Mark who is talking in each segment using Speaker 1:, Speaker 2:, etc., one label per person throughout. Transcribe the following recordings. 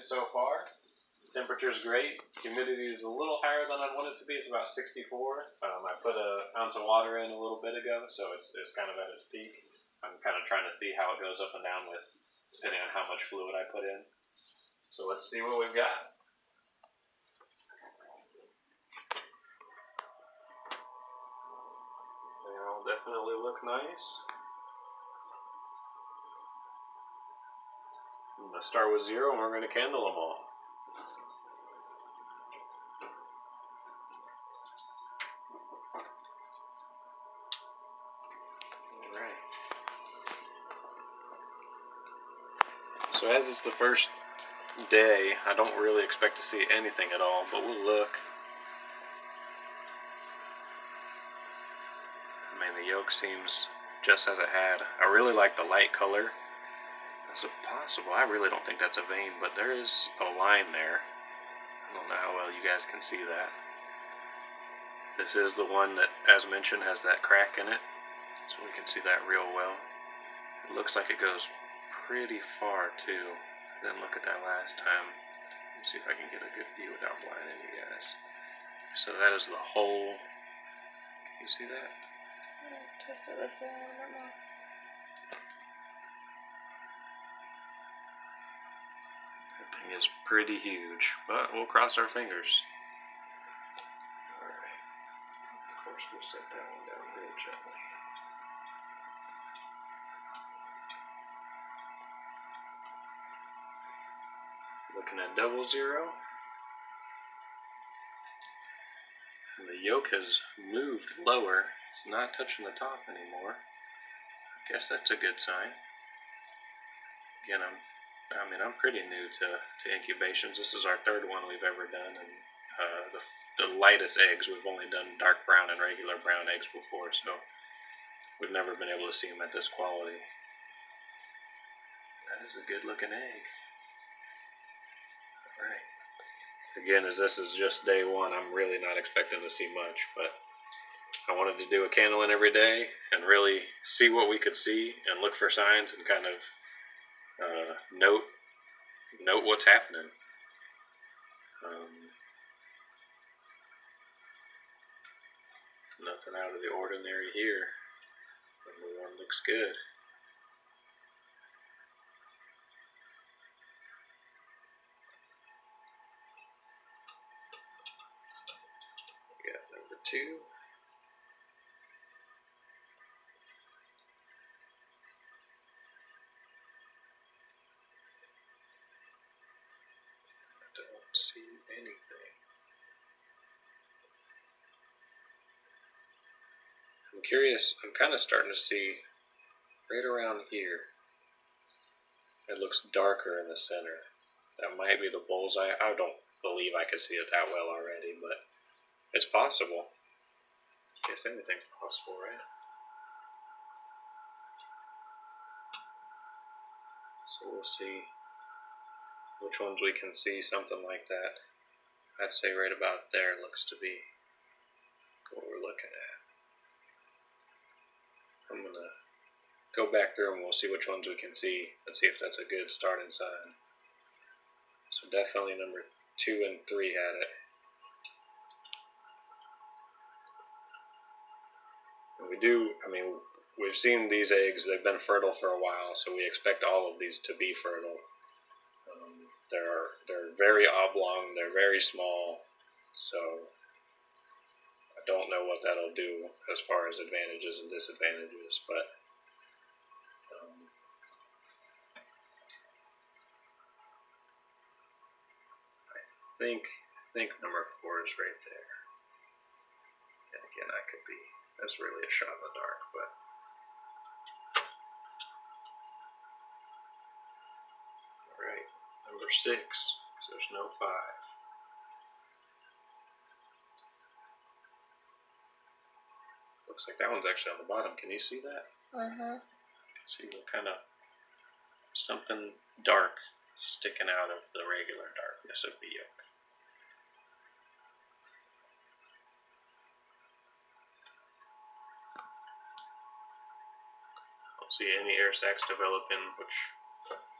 Speaker 1: good so far. Temperature's great. Humidity is a little higher than I'd want it to be. It's about 64. I put an ounce of water in a little bit ago, so it's kind of at its peak. I'm kind of trying to see how it goes up and down with, depending on how much fluid I put in. So let's see what we've got. They all definitely look nice. I'm going to start with 0 and we're going to candle them all. Alright. So as it's the first day, I don't really expect to see anything at all, but we'll look. I mean, the yolk seems just as it had. I really like the light color. Is it possible? I really don't think that's a vein, but there is a line there. I don't know how well you guys can see that. This is the one that, as mentioned, has that crack in it, so we can see that real well. It looks like it goes pretty far too. I didn't look at that last time. Let me see if I can get a good view without blinding you guys. So that is the whole. Can you see that?
Speaker 2: Twist it this way a little bit more.
Speaker 1: That thing is pretty huge, but we'll cross our fingers. Alright. Of course, we'll set that one down real gently. Looking at 00. And the yolk has moved lower. It's not touching the top anymore. I guess that's a good sign. Again, I'm pretty new to incubations. This is our third one we've ever done, and the lightest eggs, we've only done dark brown and regular brown eggs before, so we've never been able to see them at this quality. That is a good looking egg. Alright. Again, as this is just day 1, I'm really not expecting to see much, but I wanted to do a candling every day and really see what we could see and look for signs and kind of note what's happening. Nothing out of the ordinary here. Number 1 looks good. We got number 2. Don't see anything. I'm curious, I'm kind of starting to see right around here. It looks darker in the center. That might be the bullseye. I don't believe I could see it that well already, but it's possible. I guess anything's possible, right? So we'll see which ones we can see something like that. I'd say right about there looks to be what we're looking at. I'm going to go back through and we'll see which ones we can see and see if that's a good starting sign. So definitely number 2 and 3 had it. And we've seen these eggs, they've been fertile for a while, so we expect all of these to be fertile. They're very oblong, they're very small, so I don't know what that'll do as far as advantages and disadvantages, but I think number 4 is right there. And again, that's really a shot in the dark, but alright, number 6, because there's no 5. Looks like that one's actually on the bottom. Can you see that?
Speaker 2: Mm-hmm.
Speaker 1: See the kind of something dark sticking out of the regular darkness of the yolk. Don't see any air sacs developing, which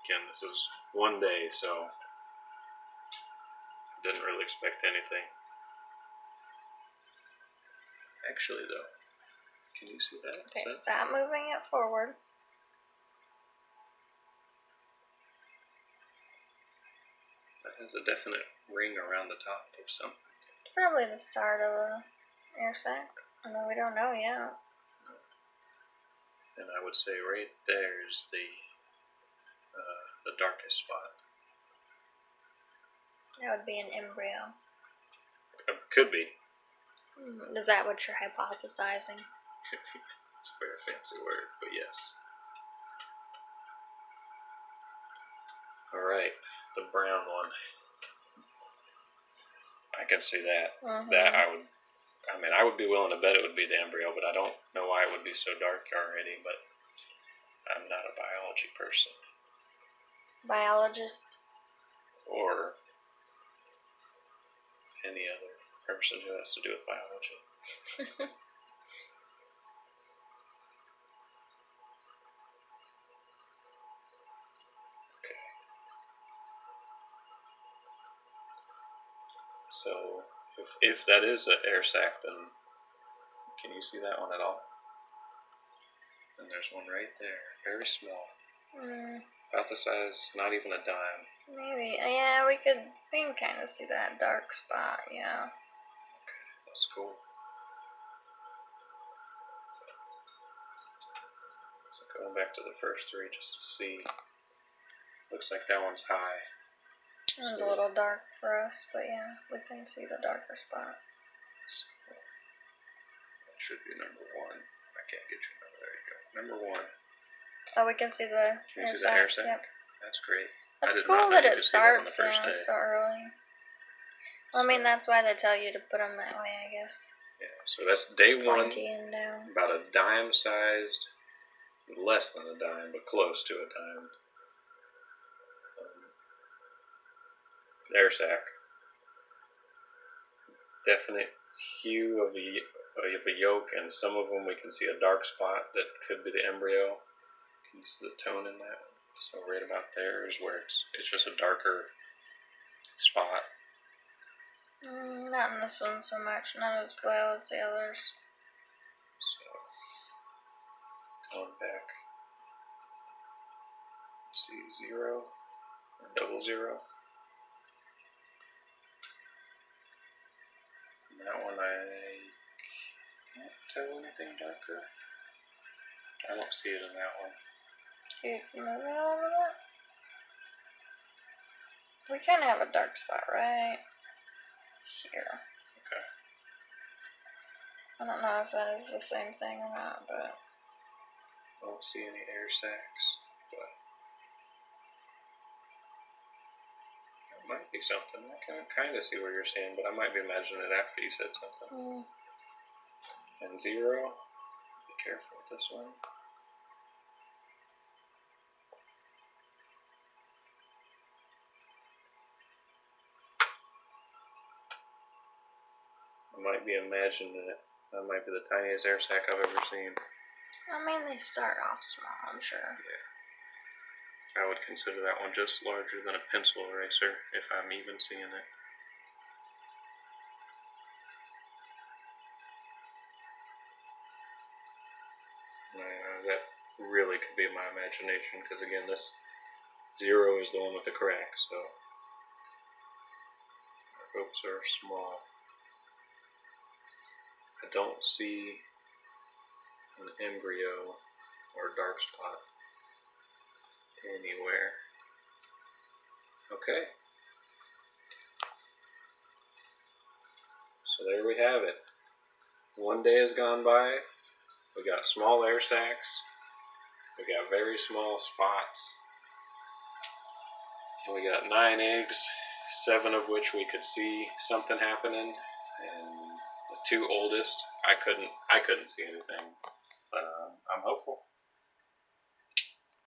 Speaker 1: again, this is 1 day, so Didn't really expect anything. Actually, though, can you see that?
Speaker 2: Okay, stop moving it forward.
Speaker 1: That has a definite ring around the top of something.
Speaker 2: It's probably the start of the air sac. I mean, we don't know yet.
Speaker 1: And I would say right there is the darkest spot.
Speaker 2: That would be an embryo.
Speaker 1: Could be.
Speaker 2: Is that what you're hypothesizing?
Speaker 1: It's a very fancy word, but yes. Alright, the brown one. I can see that. That I would be willing to bet it would be the embryo, but I don't know why it would be so dark already, but I'm not a biology person.
Speaker 2: Biologist?
Speaker 1: Or any other person who has to do with biology. Okay. So, if that is an air sac, then can you see that one at all? And there's one right there, very small. About the size, not even a dime.
Speaker 2: Maybe. Yeah, we can kind of see that dark spot, yeah.
Speaker 1: Okay, that's cool. So going back to the first three just to see. Looks like that one's high.
Speaker 2: That one's a little dark for us, but yeah, we can see the darker spot.
Speaker 1: So that should be number one. I can't get your number. There you go. Number one.
Speaker 2: Oh, we can see the
Speaker 1: Can you see the air sac?
Speaker 2: Yep.
Speaker 1: That's great.
Speaker 2: That's cool that it starts so early. Well, I mean, that's why they tell you to put them that way, I guess.
Speaker 1: Yeah, so that's day one.
Speaker 2: Pointy and down.
Speaker 1: About a dime sized, less than a dime, but close to a dime. Air sac. Definite hue of a yolk, and some of them we can see a dark spot that could be the embryo. Can you see the tone in that? So right about there is where it's just a darker spot.
Speaker 2: Not in this one so much, not as well as the others.
Speaker 1: So going back, see 0 or 00. And that one I can't tell anything darker. I don't see it in that one.
Speaker 2: Can you move it a little bit? We kind of have a dark spot right here.
Speaker 1: Okay.
Speaker 2: I don't know if that is the same thing or not, but
Speaker 1: I don't see any air sacs, but it might be something. I can kind of see what you're saying, but I might be imagining it after you said something. And 0, be careful with this one. I might be imagining it. That might be the tiniest air sac I've ever seen.
Speaker 2: I mean, they start off small, I'm sure.
Speaker 1: Yeah. I would consider that one just larger than a pencil eraser, if I'm even seeing it. That really could be my imagination, because again, this 0 is the one with the crack, so our hopes are small. I don't see an embryo or dark spot anywhere. Okay. So there we have it. One day has gone by. We got small air sacs. We got very small spots. And we got 9 eggs, 7 of which we could see something happening. And the 2 oldest, I couldn't see anything.